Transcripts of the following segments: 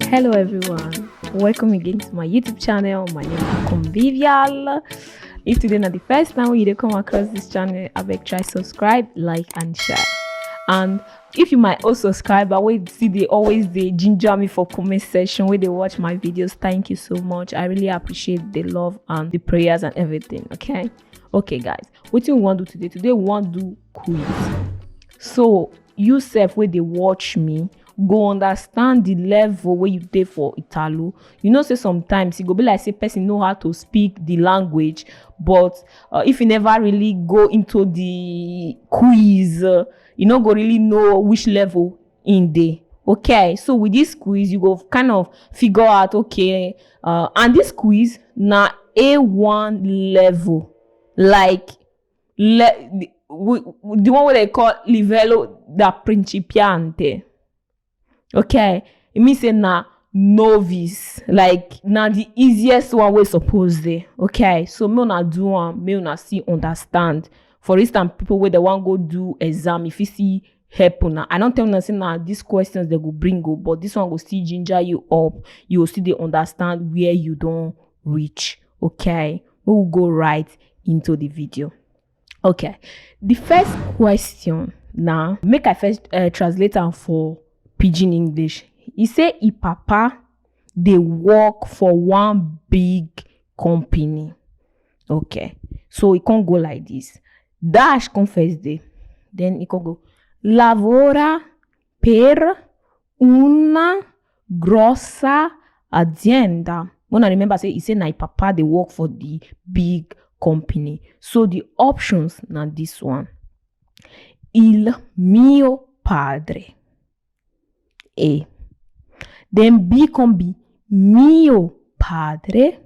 Hello everyone, welcome again to my YouTube channel. My name is Convivial. If today not the first time you come across this channel, I beg try subscribe, like and share. And if you might also subscribe, I will see they always ginger me for comment section where they watch my videos. Thank you so much. I really appreciate the love and the prayers and everything. Okay guys, what do we want to do today? We want to do quiz. So you self where they watch me go understand the level where you take for Italo. You know, say sometimes it go be like say person know how to speak the language, but if you never really go into the quiz, you no go really know which level in there. Okay, so with this quiz you go kind of figure out, okay, and this quiz na A1 level, like the one where they call livello da principiante. Okay, it means say na novice, like na the easiest one we suppose there. Okay, so me una do one, me una see understand. For instance, people where they want go do exam, if you see help una, I don't tell una say na these questions they go bring go, but this one go still ginger you up. You will still dey understand where you don't reach. Okay, we will go right into the video. Okay, the first question now, make I first translate am for Pidgin English. He say e papa dey work for one big company. Okay, so e can't go like this. Dash come first day, then e can go lavora per una grossa azienda. Wanna remember say he say na e papa dey work for the big company. So the options na this one. Il mio padre. A. Then B can be mio padre.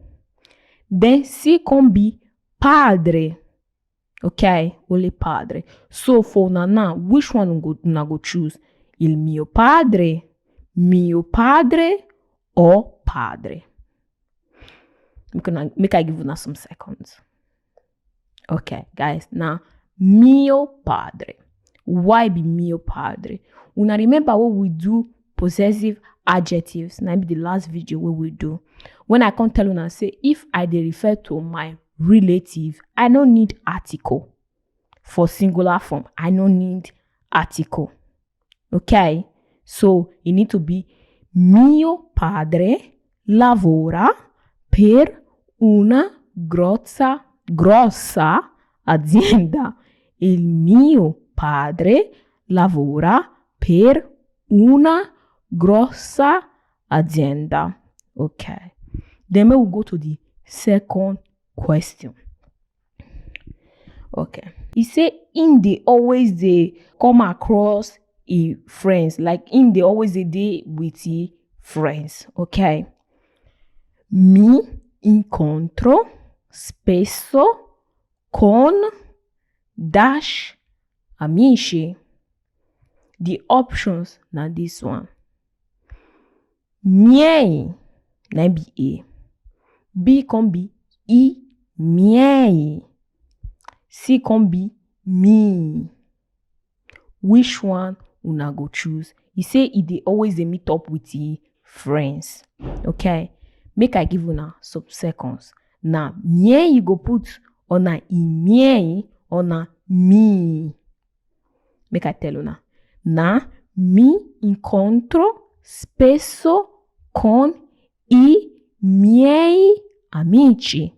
Then C can be padre. Okay, only padre. So for Nana, which one una go choose? Il mio padre, or padre? Make I give una some seconds. Okay, guys, now mio padre. Why be mio padre? Una remember what we do possessive adjectives. Now be the last video where we do. When I can't tell una say if I dey refer to my relative, I don't need article. For singular form, I don't need article. Okay, so it need to be mio padre lavora per una grossa azienda. Il mio padre lavora per una grossa azienda. Okay, then we will go to the second question. Okay, he say in the always they come across a friends, like in the always a day with the friends. Okay, mi incontro spesso con dash amici. The options na this one. Miei na be A. B can be I miei. C can be me. Which one una go choose? He say they always they meet up with the friends. Okay, make I give una some seconds. Now miei you go put on a I miei on a me. Make I tell una. Na mi incontro spesso con I miei amici.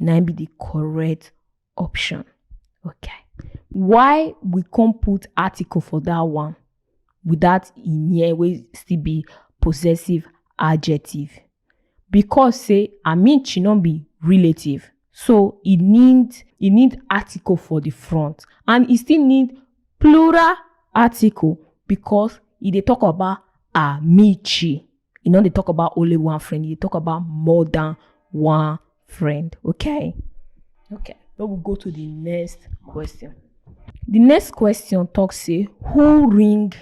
Na be the correct option. Okay. Why we can't put article for that one without I miei will still be possessive adjective? Because say amici not be relative. So it need article for the front, and it still need plural article because they talk about amici. You know, they talk about only one friend. They talk about more than one friend. Okay. Then we'll go to the next question. The next question talks say who ring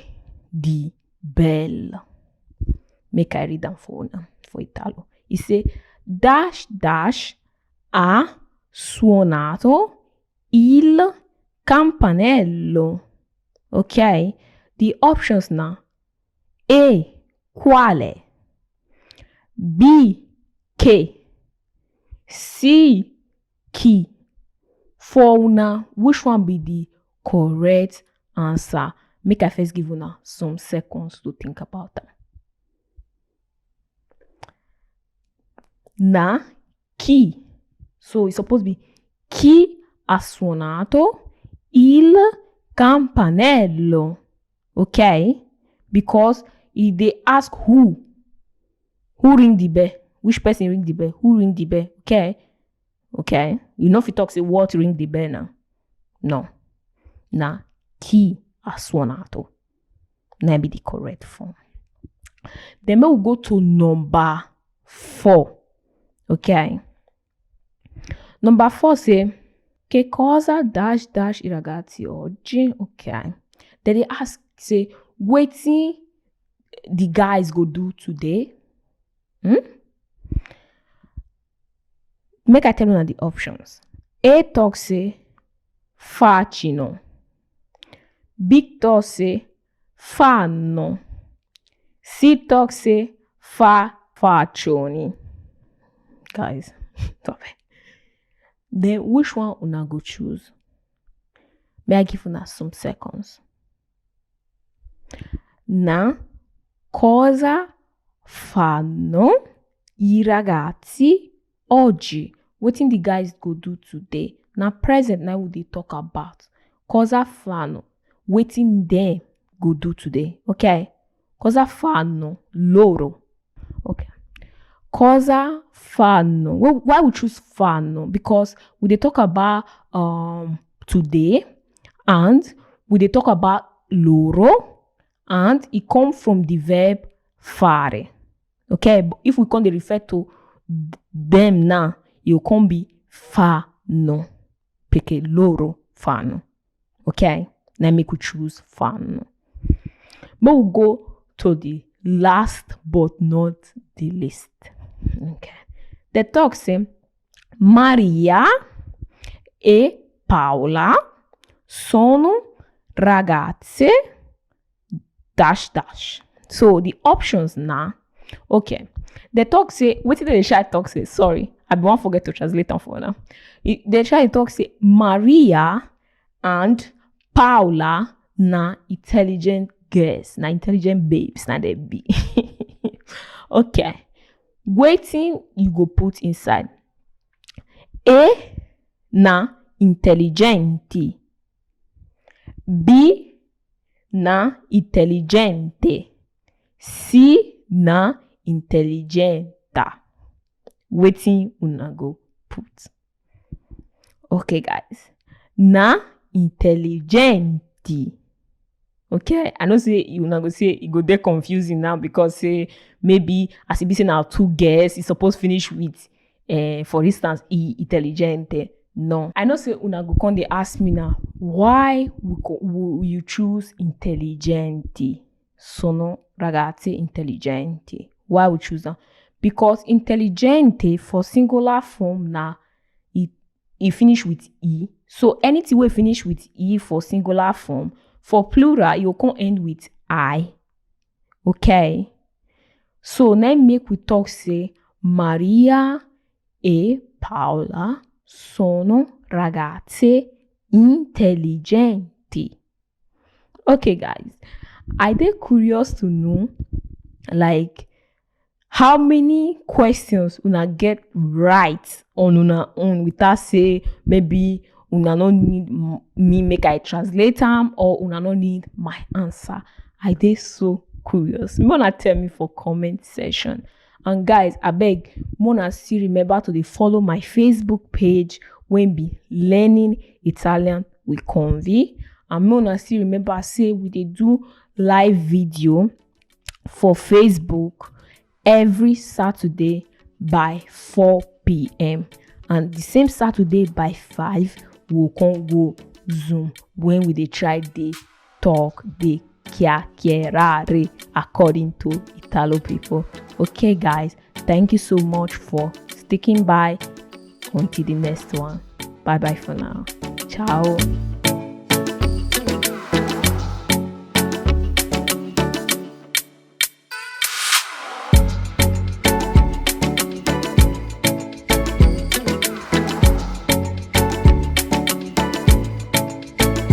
the bell? Make I read them for Italo. It say dash ha suonato il campanello. Ok, the options now. A. Quale? B, K, C, key. For una, which one be the correct answer? Make I first give una some seconds to think about that. Na, chi. So it's supposed to be chi ha suonato il campanello. Okay? Because if they ask who ring the bell, which person ring the bell, who ring the bell, okay, you know if you talk say what ring the bell now, no, na chi ha suonato, that be the correct form. Then we'll go to number 4. Okay, number 4 say che cosa dash I ragazzi oggi. Okay, then they ask say wetin the guys go do today. Make I tell you the options. A talk say facino. B talk say fanno. C talk say faccioni. Guys, then which one una go choose? May I give una some seconds? Na cosa fanno I ragazzi oggi? Wetin the guys go do today? Na present now we dey talk about. Cosa fanno? Wetin dem go do today? Okay? Cosa fanno loro? Okay. Cosa fanno? Why we choose fanno? Because we dey talk about today, and we dey talk about loro, and it come from the verb fare. Okay, but if we come dey refer to them now, it will come be fanno, perché loro fanno. Okay, now make we choose fanno. But we'll go to the last but not the least. Okay, the talk say Maria e Paola sono ragazze dash dash. So the options now. Okay, the talk say wetin the child talk say. Sorry, I won't forget to translate them for now. The child talk say Maria and Paola na intelligent girls, na intelligent babes, na they be. Okay, wetin you go put inside? A na intelligenti. B na intelligente. C na intelligenta. Wetin una go put? Okay, guys. Na intelligenti. Okay, I know say you una go say it go dey confusing now because say maybe as it be say now 2 girls, it's supposed to finish with for instance intelligente. No, I know say una go come dey ask me now why will you choose intelligenti? Sono ragazze intelligenti. Why we choose that? Because intelligente for singular form na it finish with e. So anything we finish with e for singular form, for plural you can end with I. Okay, so now make we talk say Maria e Paola sono ragazze intelligenti. Okay, guys, I dey curious to know like how many questions una get right on una own without say maybe una no need me make I translate them or una no need my answer. I dey so curious. Mona tell me for comment section. And guys, abeg mona still remember to dey follow my Facebook page when be Learning Italian with Convi. And mona still remember say we dey do live video for Facebook every Saturday by 4 p.m. and the same Saturday by 5 we'll come go Zoom when we dey try dey talk, dey chiacchierare according to Italo people. Okay, guys, thank you so much for sticking by. Until the next one. Bye bye for now. Ciao.